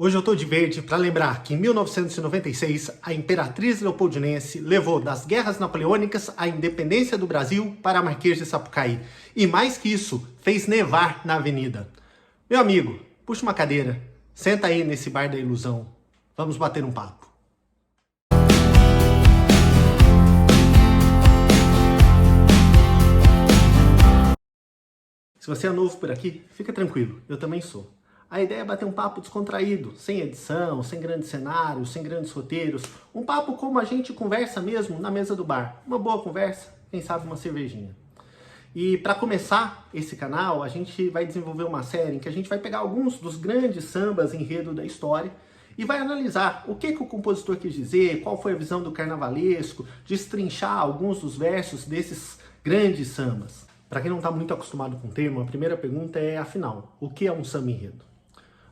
Hoje eu tô de verde para lembrar que em 1996 a Imperatriz Leopoldinense levou das guerras napoleônicas a independência do Brasil para a Marquês de Sapucaí. E mais que isso, fez nevar na avenida. Meu amigo, puxa uma cadeira, senta aí nesse bar da ilusão. Vamos bater um papo. Se você é novo por aqui, fica tranquilo, eu também sou. A ideia é bater um papo descontraído, sem edição, sem grandes cenários, sem grandes roteiros. Um papo como a gente conversa mesmo na mesa do bar. Uma boa conversa, quem sabe uma cervejinha. E para começar esse canal, a gente vai desenvolver uma série em que a gente vai pegar alguns dos grandes sambas enredo da história e vai analisar o que o compositor quis dizer, qual foi a visão do carnavalesco, destrinchar alguns dos versos desses grandes sambas. Para quem não está muito acostumado com o termo, a primeira pergunta é, afinal, o que é um samba enredo?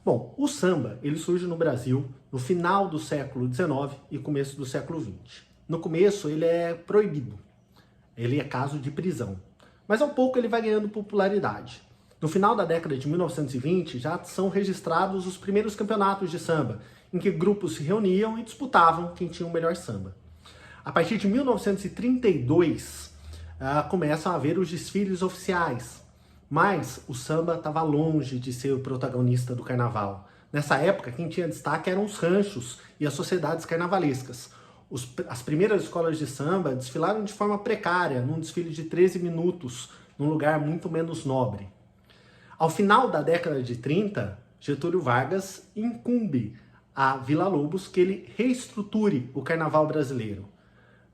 Bom, o samba ele surge no Brasil no final do século XIX e começo do século XX. No começo ele é proibido, ele é caso de prisão, mas ao pouco ele vai ganhando popularidade. No final da década de 1920 já são registrados os primeiros campeonatos de samba, em que grupos se reuniam e disputavam quem tinha o melhor samba. A partir de 1932 começam a haver os desfiles oficiais. Mas o samba estava longe de ser o protagonista do carnaval. Nessa época, quem tinha destaque eram os ranchos e as sociedades carnavalescas. As primeiras escolas de samba desfilaram de forma precária, num desfile de 13 minutos, num lugar muito menos nobre. Ao final da década de 30, Getúlio Vargas incumbe a Villa-Lobos que ele reestruture o carnaval brasileiro.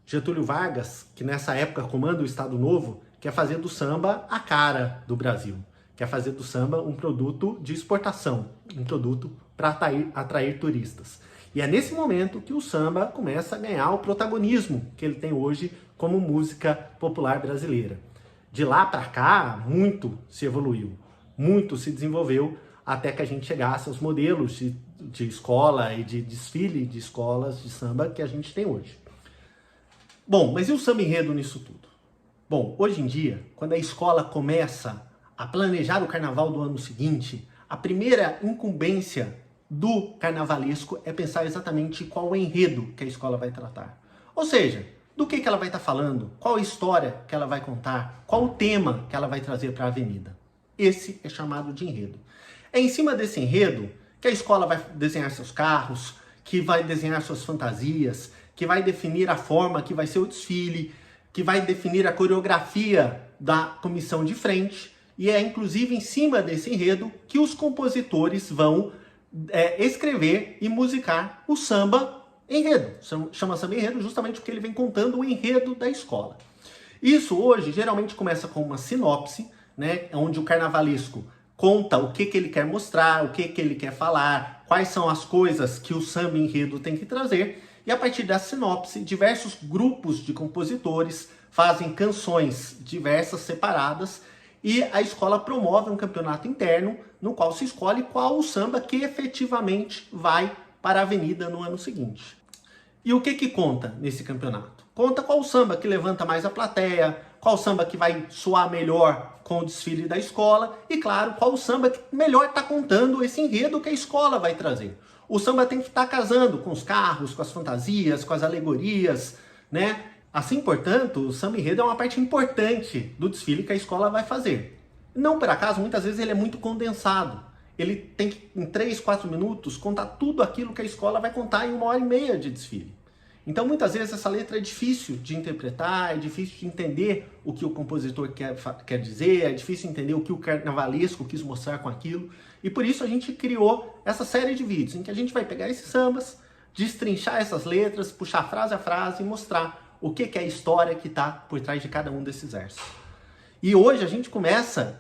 Getúlio Vargas, que nessa época comanda o Estado Novo, quer fazer do samba a cara do Brasil. Quer fazer do samba um produto de exportação, um produto para atrair turistas. E é nesse momento que o samba começa a ganhar o protagonismo que ele tem hoje como música popular brasileira. De lá para cá, muito se evoluiu, muito se desenvolveu, até que a gente chegasse aos modelos de escola e de desfile de escolas de samba que a gente tem hoje. Bom, mas e o samba enredo nisso tudo? Bom, hoje em dia, quando a escola começa a planejar o carnaval do ano seguinte, a primeira incumbência do carnavalesco é pensar exatamente qual o enredo que a escola vai tratar. Ou seja, do que ela vai estar falando, qual a história que ela vai contar, qual o tema que ela vai trazer para a avenida. Esse é chamado de enredo. É em cima desse enredo que a escola vai desenhar seus carros, que vai desenhar suas fantasias, que vai definir a forma que vai ser o desfile, que vai definir a coreografia da comissão de frente, e é inclusive em cima desse enredo que os compositores vão escrever e musicar o samba enredo. Chama samba enredo justamente porque ele vem contando o enredo da escola. Isso hoje geralmente começa com uma sinopse, né, onde o carnavalesco conta o que ele quer mostrar, o que ele quer falar, quais são as coisas que o samba enredo tem que trazer. E a partir da sinopse, diversos grupos de compositores fazem canções diversas, separadas, e a escola promove um campeonato interno no qual se escolhe qual o samba que efetivamente vai para a avenida no ano seguinte. E o que conta nesse campeonato? Conta qual o samba que levanta mais a plateia, qual o samba que vai soar melhor com o desfile da escola e, claro, qual o samba que melhor está contando esse enredo que a escola vai trazer. O samba tem que estar casando com os carros, com as fantasias, com as alegorias, né? Assim, portanto, o samba enredo é uma parte importante do desfile que a escola vai fazer. Não por acaso, muitas vezes ele é muito condensado. Ele tem que, em 3, 4 minutos, contar tudo aquilo que a escola vai contar em 1h30 de desfile. Então, muitas vezes, essa letra é difícil de interpretar, é difícil de entender o que o compositor quer dizer, é difícil entender o que o carnavalesco quis mostrar com aquilo. E por isso a gente criou essa série de vídeos, em que a gente vai pegar esses sambas, destrinchar essas letras, puxar frase a frase e mostrar o que é a história que está por trás de cada um desses versos. E hoje a gente começa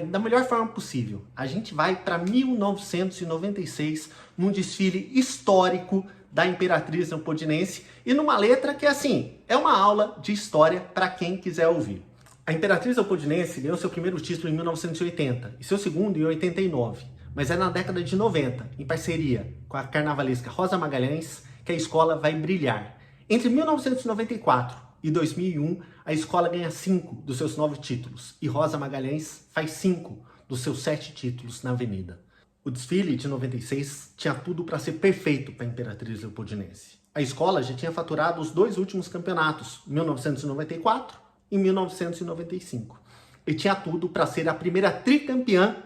da melhor forma possível. A gente vai para 1996, num desfile histórico da Imperatriz Leopoldinense, e numa letra que, assim, é uma aula de história para quem quiser ouvir. A Imperatriz Leopoldinense ganhou seu primeiro título em 1980 e seu segundo em 89, mas é na década de 90, em parceria com a carnavalesca Rosa Magalhães, que a escola vai brilhar. Entre 1994 e 2001, a escola ganha 5 dos seus 9 títulos e Rosa Magalhães faz 5 dos seus 7 títulos na avenida. O desfile de 96 tinha tudo para ser perfeito para a Imperatriz Leopoldinense. A escola já tinha faturado os 2 últimos campeonatos, 1994 e 1995. E tinha tudo para ser a primeira tricampeã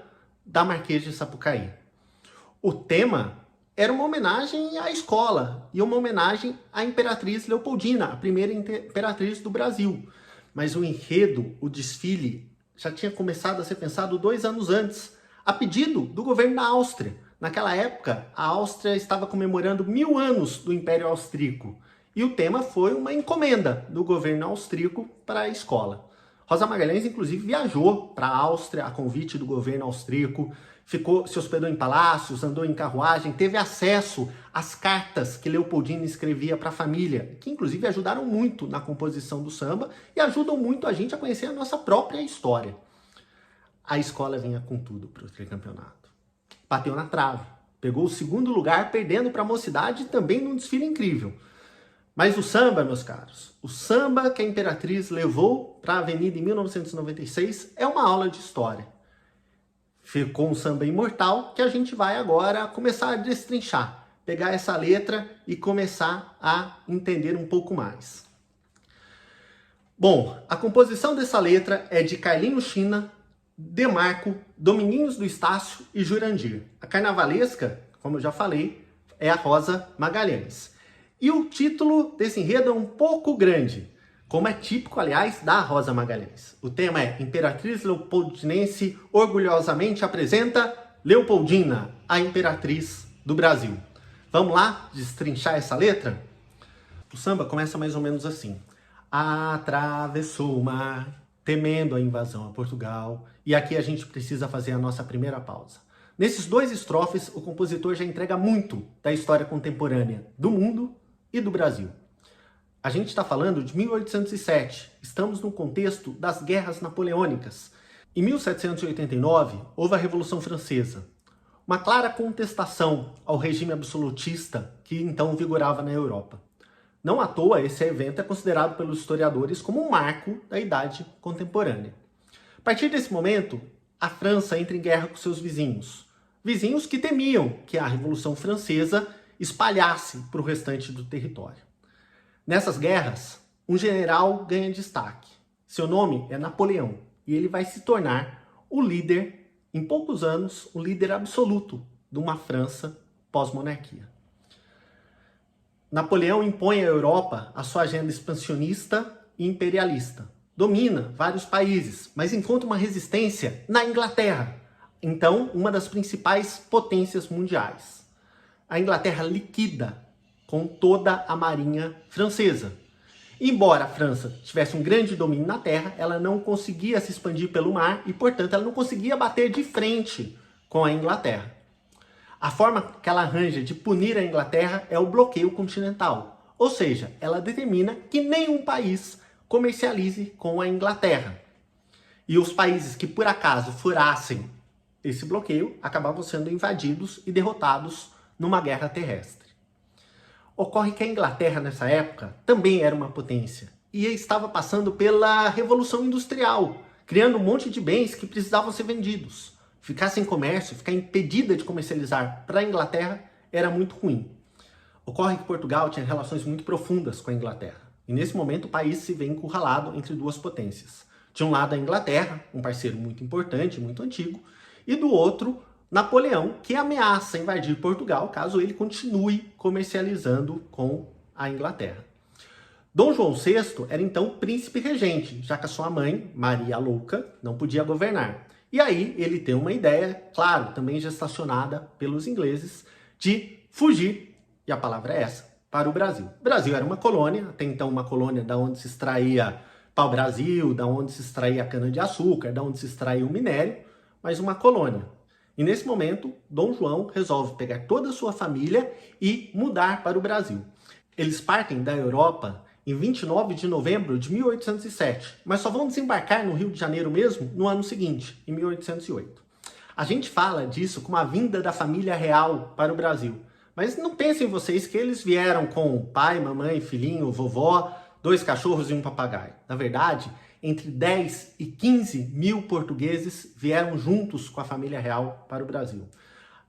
da Marquês de Sapucaí. O tema era uma homenagem à escola e uma homenagem à Imperatriz Leopoldina, a primeira imperatriz do Brasil. Mas o enredo, o desfile, já tinha começado a ser pensado 2 anos antes, a pedido do governo da Áustria. Naquela época, a Áustria estava comemorando 1000 anos do Império Austríaco. E o tema foi uma encomenda do governo austríaco para a escola. Rosa Magalhães, inclusive, viajou para a Áustria a convite do governo austríaco, se hospedou em palácios, andou em carruagem, teve acesso às cartas que Leopoldina escrevia para a família, que inclusive ajudaram muito na composição do samba e ajudam muito a gente a conhecer a nossa própria história. A escola vinha com tudo para o tricampeonato. Bateu na trave, pegou o 2º lugar, perdendo para a Mocidade também num desfile incrível. Mas o samba, meus caros, o samba que a Imperatriz levou para a Avenida em 1996 é uma aula de história. Ficou um samba imortal que a gente vai agora começar a destrinchar, pegar essa letra e começar a entender um pouco mais. Bom, a composição dessa letra é de Carlinhos China, Demarco, Dominguinhos do Estácio e Jurandir. A carnavalesca, como eu já falei, é a Rosa Magalhães. E o título desse enredo é um pouco grande, como é típico, aliás, da Rosa Magalhães. O tema é Imperatriz Leopoldinense orgulhosamente apresenta Leopoldina, a Imperatriz do Brasil. Vamos lá destrinchar essa letra? O samba começa mais ou menos assim. Atravessou o mar, temendo a invasão a Portugal. E aqui a gente precisa fazer a nossa primeira pausa. Nesses 2 estrofes, o compositor já entrega muito da história contemporânea do mundo e do Brasil. A gente está falando de 1807, estamos no contexto das guerras napoleônicas. Em 1789, houve a Revolução Francesa, uma clara contestação ao regime absolutista que então vigorava na Europa. Não à toa, esse evento é considerado pelos historiadores como um marco da Idade Contemporânea. A partir desse momento, a França entra em guerra com seus vizinhos. Vizinhos que temiam que a Revolução Francesa espalhasse para o restante do território. Nessas guerras, um general ganha destaque. Seu nome é Napoleão e ele vai se tornar o líder, em poucos anos, o líder absoluto de uma França pós-monarquia. Napoleão impõe à Europa a sua agenda expansionista e imperialista. Domina vários países, mas encontra uma resistência na Inglaterra, então uma das principais potências mundiais. A Inglaterra liquida com toda a marinha francesa. Embora a França tivesse um grande domínio na terra, ela não conseguia se expandir pelo mar e, portanto, ela não conseguia bater de frente com a Inglaterra. A forma que ela arranja de punir a Inglaterra é o bloqueio continental, ou seja, ela determina que nenhum país comercialize com a Inglaterra. E os países que por acaso furassem esse bloqueio acabavam sendo invadidos e derrotados numa guerra terrestre. Ocorre que a Inglaterra, nessa época, também era uma potência e estava passando pela Revolução Industrial, criando um monte de bens que precisavam ser vendidos. Ficar sem comércio, ficar impedida de comercializar para a Inglaterra era muito ruim. Ocorre que Portugal tinha relações muito profundas com a Inglaterra e nesse momento o país se vê encurralado entre 2 potências. De um lado a Inglaterra, um parceiro muito importante, muito antigo, e do outro Napoleão, que ameaça invadir Portugal caso ele continue comercializando com a Inglaterra. Dom João VI era então príncipe regente, já que a sua mãe, Maria Louca, não podia governar. E aí ele tem uma ideia, claro, também gestacionada pelos ingleses, de fugir, e a palavra é essa, para o Brasil. O Brasil era uma colônia, até então uma colônia da onde se extraía pau-brasil, da onde se extraía cana-de-açúcar, da onde se extraía o minério, mas uma colônia. E nesse momento, Dom João resolve pegar toda a sua família e mudar para o Brasil. Eles partem da Europa em 29 de novembro de 1807, mas só vão desembarcar no Rio de Janeiro mesmo no ano seguinte, em 1808. A gente fala disso como a vinda da família real para o Brasil, mas não pensem vocês que eles vieram com pai, mamãe, filhinho, vovó, 2 cachorros e um papagaio. Na verdade, entre 10 e 15 mil portugueses vieram juntos com a família real para o Brasil.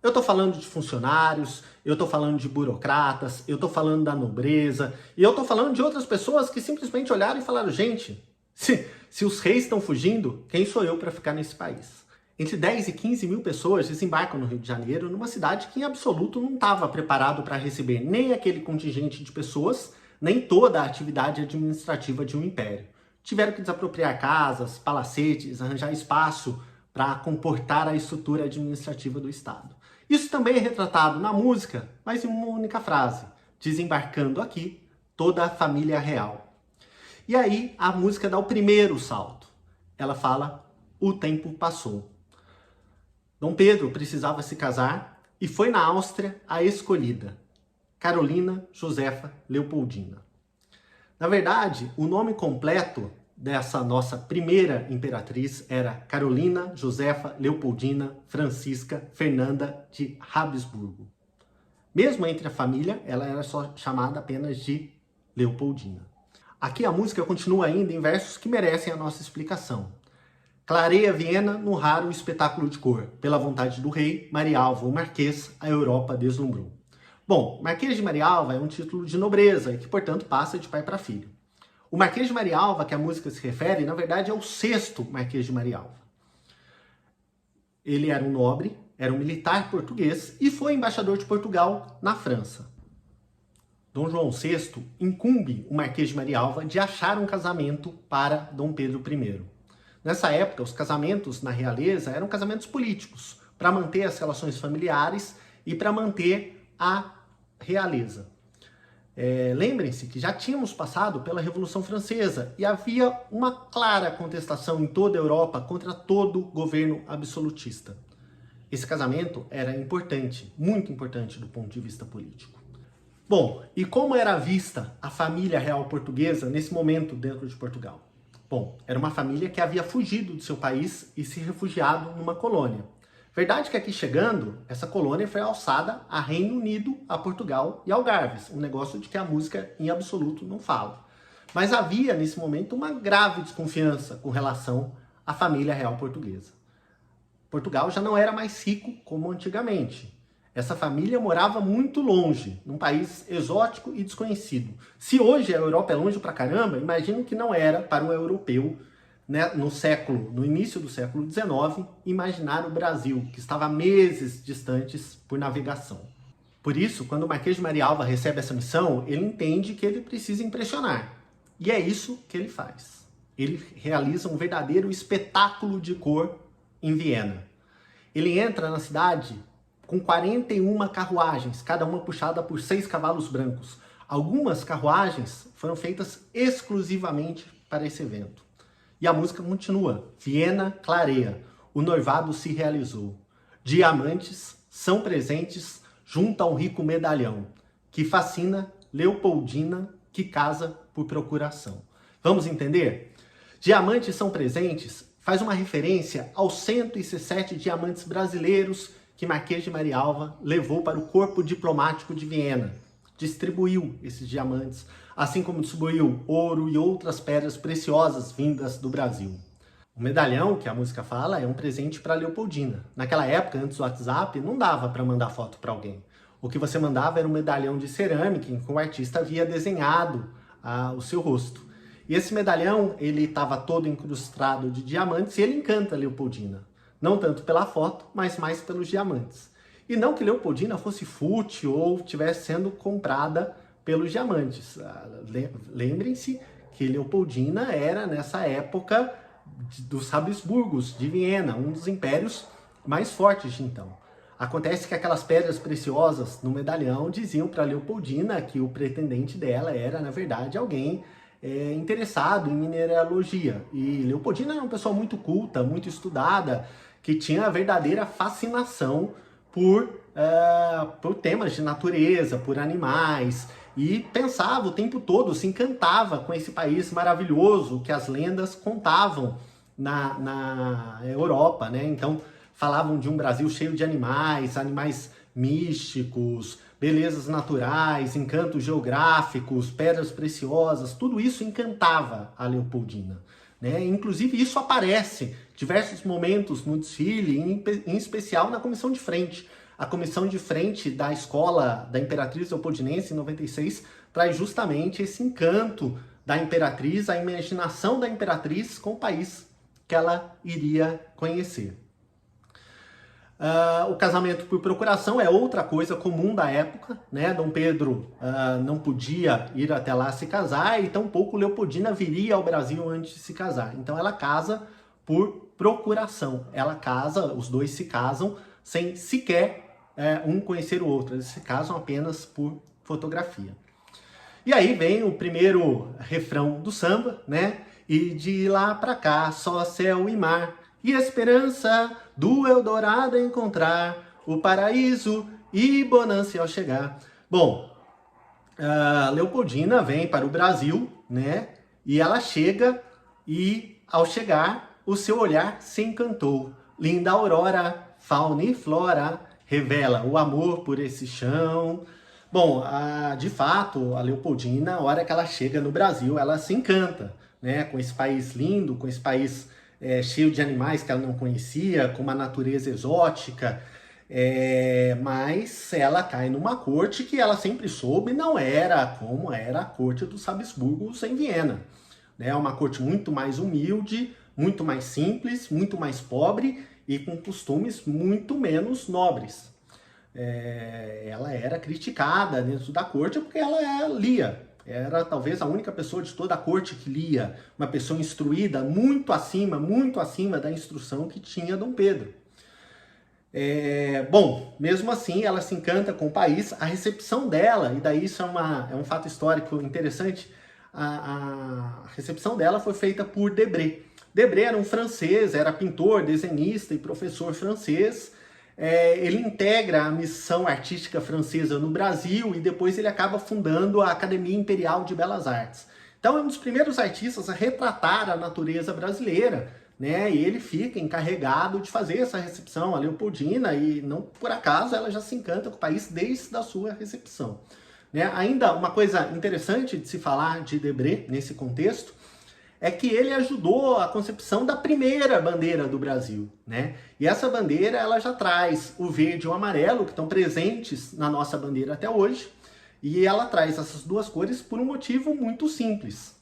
Eu estou falando de funcionários, eu estou falando de burocratas, eu estou falando da nobreza, e eu estou falando de outras pessoas que simplesmente olharam e falaram, gente, se os reis estão fugindo, quem sou eu para ficar nesse país? Entre 10 e 15 mil pessoas desembarcam no Rio de Janeiro, numa cidade que em absoluto não estava preparado para receber nem aquele contingente de pessoas, nem toda a atividade administrativa de um império. Tiveram que desapropriar casas, palacetes, arranjar espaço para comportar a estrutura administrativa do Estado. Isso também é retratado na música, mas em uma única frase: desembarcando aqui toda a família real. E aí a música dá o primeiro salto. Ela fala: o tempo passou. Dom Pedro precisava se casar e foi na Áustria a escolhida, Carolina Josefa Leopoldina. Na verdade, o nome completo dessa nossa primeira imperatriz era Carolina Josefa Leopoldina Francisca Fernanda de Habsburgo. Mesmo entre a família, ela era só chamada apenas de Leopoldina. Aqui a música continua ainda em versos que merecem a nossa explicação. Clareia Viena no raro espetáculo de cor. Pela vontade do rei, Marialva, o Marquês, a Europa deslumbrou. Bom, Marquês de Marialva é um título de nobreza e que, portanto, passa de pai para filho. O Marquês de Marialva, que a música se refere, na verdade é o sexto Marquês de Marialva. Ele era um nobre, era um militar português e foi embaixador de Portugal na França. Dom João VI incumbe o Marquês de Marialva de achar um casamento para Dom Pedro I. Nessa época, os casamentos na realeza eram casamentos políticos, para manter as relações familiares e para manter a realeza. Lembrem-se que já tínhamos passado pela Revolução Francesa e havia uma clara contestação em toda a Europa contra todo governo absolutista. Esse casamento era importante, muito importante do ponto de vista político. Bom, e como era vista a família real portuguesa nesse momento dentro de Portugal? Bom, era uma família que havia fugido do seu país e se refugiado numa colônia. Verdade que aqui chegando, essa colônia foi alçada a Reino Unido, a Portugal e Algarves, um negócio de que a música em absoluto não fala. Mas havia nesse momento uma grave desconfiança com relação à família real portuguesa. Portugal já não era mais rico como antigamente. Essa família morava muito longe, num país exótico e desconhecido. Se hoje a Europa é longe pra caramba, imagino que não era para um europeu, né, no início do século XIX, imaginar o Brasil, que estava meses distantes por navegação. Por isso, quando o Marquês de Marialva recebe essa missão, ele entende que ele precisa impressionar. E é isso que ele faz. Ele realiza um verdadeiro espetáculo de cor em Viena. Ele entra na cidade com 41 carruagens, cada uma puxada por 6 cavalos brancos. Algumas carruagens foram feitas exclusivamente para esse evento. E a música continua. Viena clareia, o noivado se realizou. Diamantes são presentes junto a um rico medalhão, que fascina Leopoldina, que casa por procuração. Vamos entender? Diamantes são presentes faz uma referência aos 117 diamantes brasileiros que Marquês de Marialva levou para o corpo diplomático de Viena. Distribuiu esses diamantes, assim como distribuiu ouro e outras pedras preciosas vindas do Brasil. O medalhão, que a música fala, é um presente para Leopoldina. Naquela época, antes do WhatsApp, não dava para mandar foto para alguém. O que você mandava era um medalhão de cerâmica em que o artista havia desenhado o seu rosto. E esse medalhão, ele estava todo incrustado de diamantes e ele encanta Leopoldina. Não tanto pela foto, mas mais pelos diamantes. E não que Leopoldina fosse fútil ou estivesse sendo comprada pelos diamantes. Lembrem-se que Leopoldina era, nessa época, dos Habsburgos de Viena, um dos impérios mais fortes de então. Acontece que aquelas pedras preciosas no medalhão diziam para Leopoldina que o pretendente dela era, na verdade, alguém interessado em mineralogia. E Leopoldina era uma pessoa muito culta, muito estudada, que tinha a verdadeira fascinação por temas de natureza, por animais, e pensava o tempo todo, se encantava com esse país maravilhoso que as lendas contavam na Europa, né? Então, falavam de um Brasil cheio de animais místicos, belezas naturais, encantos geográficos, pedras preciosas, tudo isso encantava a Leopoldina, né? Inclusive isso aparece em diversos momentos no desfile, em especial na comissão de frente. a comissão de frente da escola da Imperatriz Leopoldinense, em 96, traz justamente esse encanto da Imperatriz, a imaginação da Imperatriz com o país que ela iria conhecer. O casamento por procuração é outra coisa comum da época, né? Dom Pedro não podia ir até lá se casar e tampouco Leopoldina viria ao Brasil antes de se casar. Então ela casa por procuração. Ela casa, os dois se casam sem sequer um conhecer o outro. Eles se casam apenas por fotografia. E aí vem o primeiro refrão do samba, né? E de lá pra cá, só céu e mar, e esperança do Eldorado encontrar, o paraíso e bonança ao chegar. Bom, Leopoldina vem para o Brasil, né? E ela chega e, ao chegar, o seu olhar se encantou. Linda aurora, fauna e flora, revela o amor por esse chão. Bom, de fato, a Leopoldina, a hora que ela chega no Brasil, ela se encanta, né? Com esse país lindo, com esse país cheio de animais que ela não conhecia, com uma natureza exótica, mas ela cai numa corte que ela sempre soube não era como era a corte dos Habsburgos em Viena. É uma corte muito mais humilde, muito mais simples, muito mais pobre e com costumes muito menos nobres. Ela era criticada dentro da corte porque ela lia. Era talvez a única pessoa de toda a corte que lia, uma pessoa instruída muito acima da instrução que tinha Dom Pedro. Bom, mesmo assim, ela se encanta com o país. A recepção dela, e daí isso é um fato histórico interessante, a recepção dela foi feita por Debré. Debré era um francês, era pintor, desenhista e professor francês. Ele integra a missão artística francesa no Brasil e depois ele acaba fundando a Academia Imperial de Belas Artes. Então é um dos primeiros artistas a retratar a natureza brasileira, né? E ele fica encarregado de fazer essa recepção, a Leopoldina, e não por acaso ela já se encanta com o país desde a sua recepção. Né? Ainda uma coisa interessante de se falar de Debré nesse contexto é que ele ajudou a concepção da primeira bandeira do Brasil, né? E essa bandeira, ela já traz o verde e o amarelo, que estão presentes na nossa bandeira até hoje, e ela traz essas duas cores por um motivo muito simples,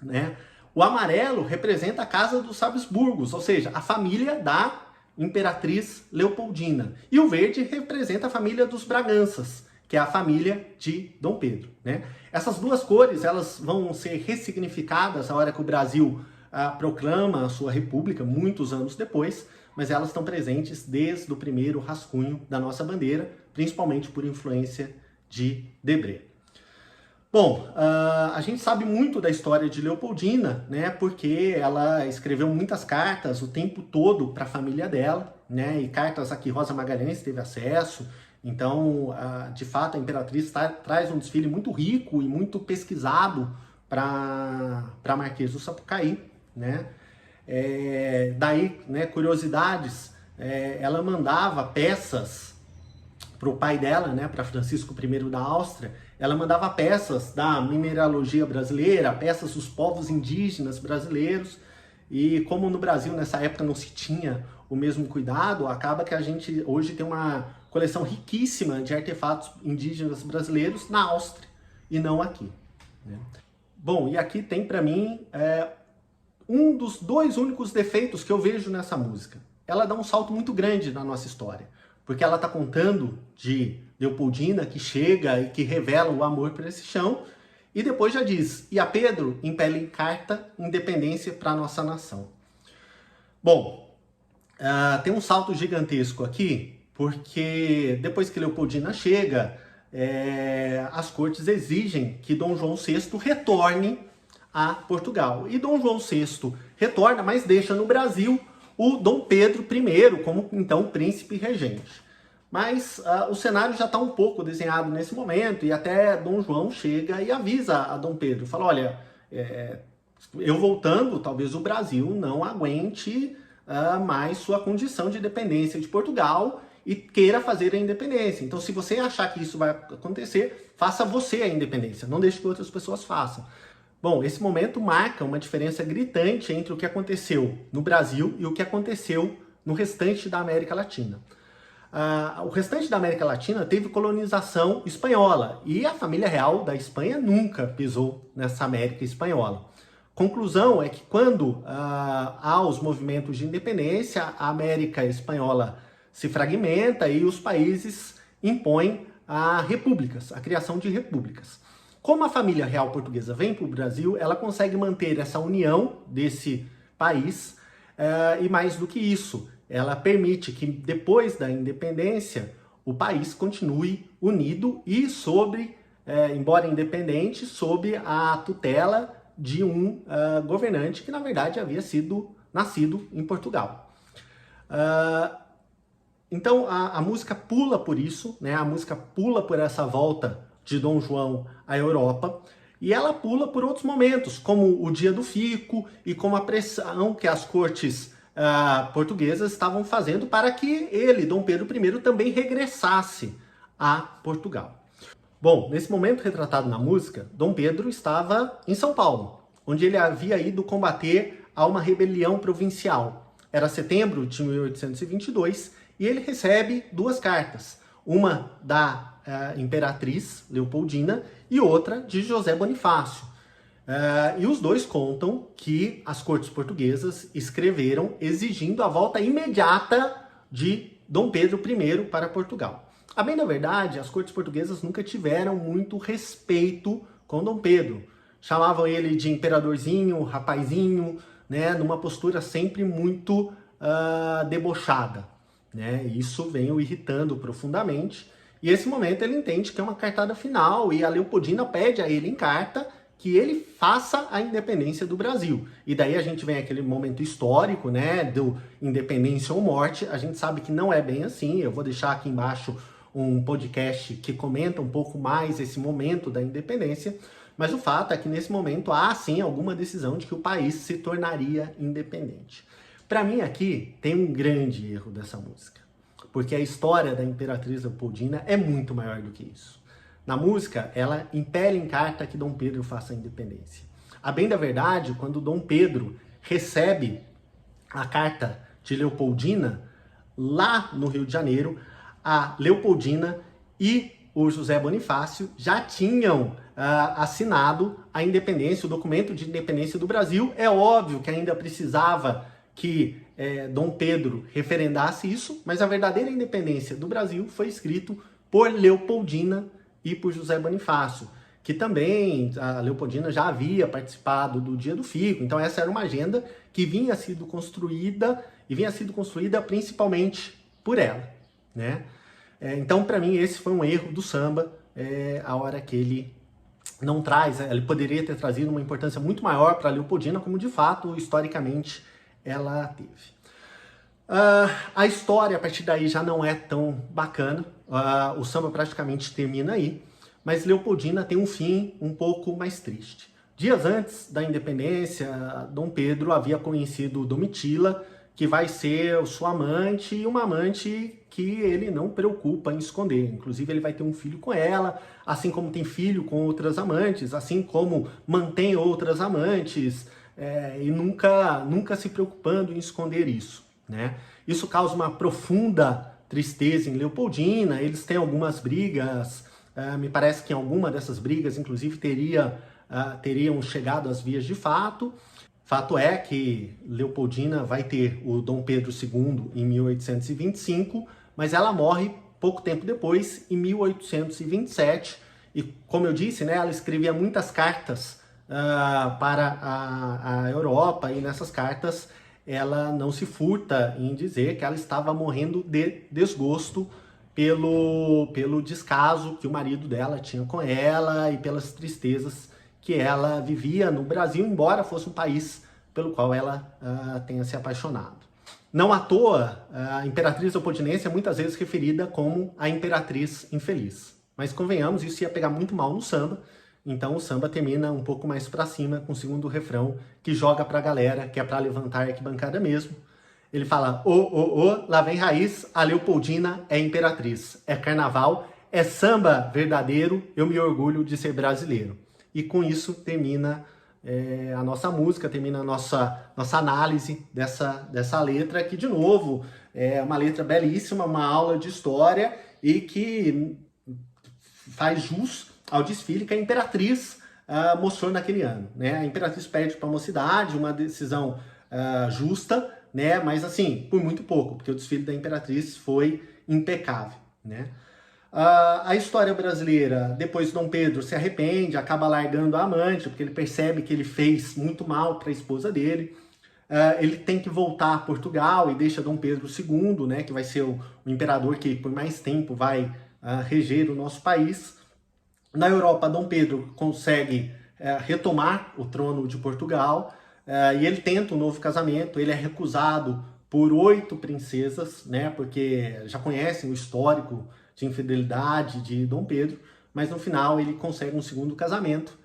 né? O amarelo representa a casa dos Habsburgos, ou seja, a família da Imperatriz Leopoldina, e o verde representa a família dos Braganças, que é a família de Dom Pedro, né? Essas duas cores, elas vão ser ressignificadas a hora que o Brasil proclama a sua república, muitos anos depois, mas elas estão presentes desde o primeiro rascunho da nossa bandeira, principalmente por influência de Debré. Bom, a gente sabe muito da história de Leopoldina, né, porque ela escreveu muitas cartas o tempo todo para a família dela, né, e cartas a que Rosa Magalhães teve acesso. Então, de fato, a Imperatriz traz um desfile muito rico e muito pesquisado para Marquês do Sapucaí, né? Daí, né, curiosidades, ela mandava peças para o pai dela, né, para Francisco I da Áustria. Ela mandava peças da mineralogia brasileira, peças dos povos indígenas brasileiros. E como no Brasil, nessa época, não se tinha o mesmo cuidado, acaba que a gente hoje tem uma coleção riquíssima de artefatos indígenas brasileiros na Áustria e não aqui, né? Bom, e aqui tem para mim um dos dois únicos defeitos que eu vejo nessa música. Ela dá um salto muito grande na nossa história, porque ela está contando de Leopoldina que chega e que revela o amor por esse chão, e depois já diz, e a Pedro impele em carta independência para a nossa nação. Bom, tem um salto gigantesco aqui, porque depois que Leopoldina chega, as cortes exigem que Dom João VI retorne a Portugal. E Dom João VI retorna, mas deixa no Brasil o Dom Pedro I como, então, príncipe regente. Mas o cenário já está um pouco desenhado nesse momento, e até Dom João chega e avisa a Dom Pedro, fala, olha, eu voltando, talvez o Brasil não aguente mais sua condição de dependência de Portugal, e queira fazer a independência. Então, se você achar que isso vai acontecer, faça você a independência, não deixe que outras pessoas façam. Bom, esse momento marca uma diferença gritante entre o que aconteceu no Brasil e o que aconteceu no restante da América Latina. O restante da América Latina teve colonização espanhola e a família real da Espanha nunca pisou nessa América espanhola. Conclusão é que quando há os movimentos de independência, a América espanhola se fragmenta e os países impõem repúblicas, a criação de repúblicas. Como a família real portuguesa vem para o Brasil, ela consegue manter essa união desse país e mais do que isso, ela permite que depois da independência o país continue unido e embora independente, sob a tutela de um governante que na verdade havia nascido em Portugal. Então a música pula por isso, né? A música pula por essa volta de Dom João à Europa, e ela pula por outros momentos, como o Dia do Fico e como a pressão que as cortes portuguesas estavam fazendo para que ele, Dom Pedro I, também regressasse a Portugal. Bom, nesse momento retratado na música, Dom Pedro estava em São Paulo, onde ele havia ido combater a uma rebelião provincial. Era setembro de 1822 e ele recebe duas cartas, uma da Imperatriz Leopoldina e outra de José Bonifácio. E os dois contam que as cortes portuguesas escreveram exigindo a volta imediata de Dom Pedro I para Portugal. A bem da verdade, as cortes portuguesas nunca tiveram muito respeito com Dom Pedro. Chamavam ele de imperadorzinho, rapazinho, né, numa postura sempre muito debochada, né? Isso vem o irritando profundamente. E esse momento ele entende que é uma cartada final e a Leopoldina pede a ele em carta que ele faça a independência do Brasil. E daí a gente vem aquele momento histórico, né, do independência ou morte. A gente sabe que não é bem assim. Eu vou deixar aqui embaixo um podcast que comenta um pouco mais esse momento da independência. Mas o fato é que nesse momento há sim alguma decisão de que o país se tornaria independente. Para mim aqui tem um grande erro dessa música, porque a história da Imperatriz Leopoldina é muito maior do que isso. Na música, ela impele em carta que Dom Pedro faça a independência. A bem da verdade, quando Dom Pedro recebe a carta de Leopoldina, lá no Rio de Janeiro, a Leopoldina e o José Bonifácio já tinham assinado a independência, o documento de independência do Brasil. É óbvio que ainda precisava que Dom Pedro referendasse isso, mas a verdadeira independência do Brasil foi escrito por Leopoldina e por José Bonifácio, que também a Leopoldina já havia participado do Dia do Fico. Então essa era uma agenda que vinha sendo construída principalmente por ela, né? Então para mim esse foi um erro do samba, a hora que ele não traz, ele poderia ter trazido uma importância muito maior para a Leopoldina, como de fato historicamente ela teve. A história a partir daí já não é tão bacana, o samba praticamente termina aí, mas Leopoldina tem um fim um pouco mais triste. Dias antes da independência, Dom Pedro havia conhecido Domitila, que vai ser sua amante, e uma amante que ele não preocupa em esconder. Inclusive ele vai ter um filho com ela, assim como tem filho com outras amantes, assim como mantém outras amantes, e nunca se preocupando em esconder isso, né? Isso causa uma profunda tristeza em Leopoldina. Eles têm algumas brigas, me parece que em alguma dessas brigas, inclusive, teriam chegado às vias de fato. Fato é que Leopoldina vai ter o Dom Pedro II em 1825, mas ela morre pouco tempo depois, em 1827, e como eu disse, né, ela escrevia muitas cartas para a Europa, e nessas cartas ela não se furta em dizer que ela estava morrendo de desgosto pelo descaso que o marido dela tinha com ela e pelas tristezas que ela vivia no Brasil, embora fosse um país pelo qual ela tenha se apaixonado. Não à toa, a Imperatriz Leopoldinense é muitas vezes referida como a Imperatriz Infeliz. Mas convenhamos, isso ia pegar muito mal no samba, então o samba termina um pouco mais pra cima, com o segundo refrão, que joga pra galera, que é pra levantar a arquibancada mesmo. Ele fala, lá vem raiz, a Leopoldina é imperatriz, é carnaval, é samba verdadeiro, eu me orgulho de ser brasileiro. E com isso termina a nossa música, termina a nossa análise dessa letra, que, de novo, é uma letra belíssima, uma aula de história e que faz jus ao desfile que a Imperatriz mostrou naquele ano, né? A Imperatriz perde para a Mocidade, uma decisão justa, né? Mas assim, por muito pouco, porque o desfile da Imperatriz foi impecável, né? A história brasileira, depois Dom Pedro se arrepende, acaba largando a amante, porque ele percebe que ele fez muito mal para a esposa dele. Ele tem que voltar a Portugal e deixa Dom Pedro II, né, que vai ser o imperador que por mais tempo vai reger o nosso país. Na Europa, Dom Pedro consegue retomar o trono de Portugal e ele tenta um novo casamento. Ele é recusado por 8 princesas, né, porque já conhecem o histórico de infidelidade de Dom Pedro, mas no final ele consegue um segundo casamento,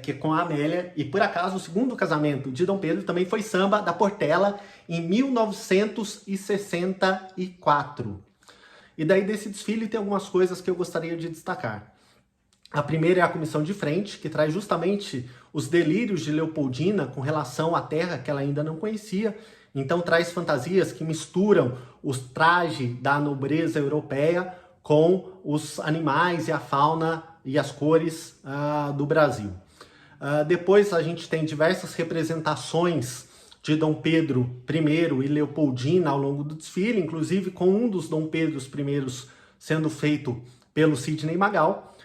que é com a Amélia, e por acaso o segundo casamento de Dom Pedro também foi Samba da Portela, em 1964. E daí desse desfile tem algumas coisas que eu gostaria de destacar. A primeira é a comissão de frente, que traz justamente os delírios de Leopoldina com relação à terra que ela ainda não conhecia. Então traz fantasias que misturam os trajes da nobreza europeia com os animais e a fauna e as cores do Brasil. Depois a gente tem diversas representações de Dom Pedro I e Leopoldina ao longo do desfile, inclusive com um dos Dom Pedros I sendo feito pelo Sidney Magal.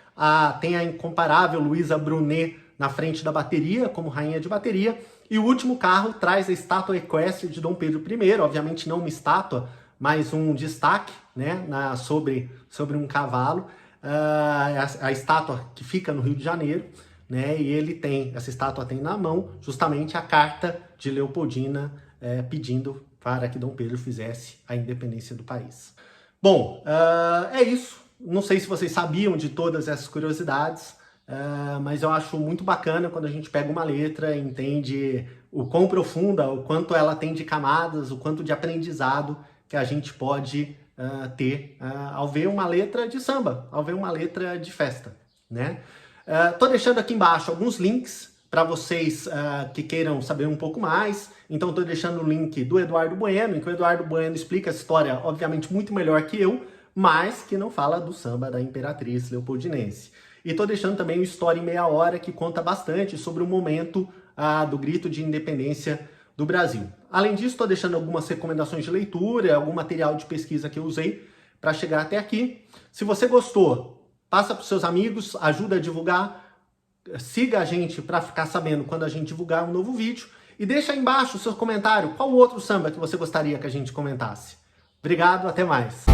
Tem a incomparável Luísa Brunet na frente da bateria, como rainha de bateria, e o último carro traz a estátua equestre de Dom Pedro I, obviamente não uma estátua, mas um destaque, né, sobre um cavalo, a estátua que fica no Rio de Janeiro, né, e essa estátua tem na mão justamente a carta de Leopoldina pedindo para que Dom Pedro fizesse a independência do país. Bom, é isso. Não sei se vocês sabiam de todas essas curiosidades, mas eu acho muito bacana quando a gente pega uma letra e entende o quão profunda, o quanto ela tem de camadas, o quanto de aprendizado que a gente pode ter ao ver uma letra de samba, ao ver uma letra de festa, né? Tô deixando aqui embaixo alguns links para vocês que queiram saber um pouco mais. Então tô deixando o link do Eduardo Bueno, em que o Eduardo Bueno explica essa história, obviamente, muito melhor que eu, mas que não fala do samba da Imperatriz Leopoldinense. E tô deixando também o História em Meia Hora, que conta bastante sobre o momento do grito de independência do Brasil. Além disso, estou deixando algumas recomendações de leitura, algum material de pesquisa que eu usei para chegar até aqui. Se você gostou, passa para os seus amigos, ajuda a divulgar, siga a gente para ficar sabendo quando a gente divulgar um novo vídeo e deixa aí embaixo o seu comentário, qual outro samba que você gostaria que a gente comentasse. Obrigado, até mais!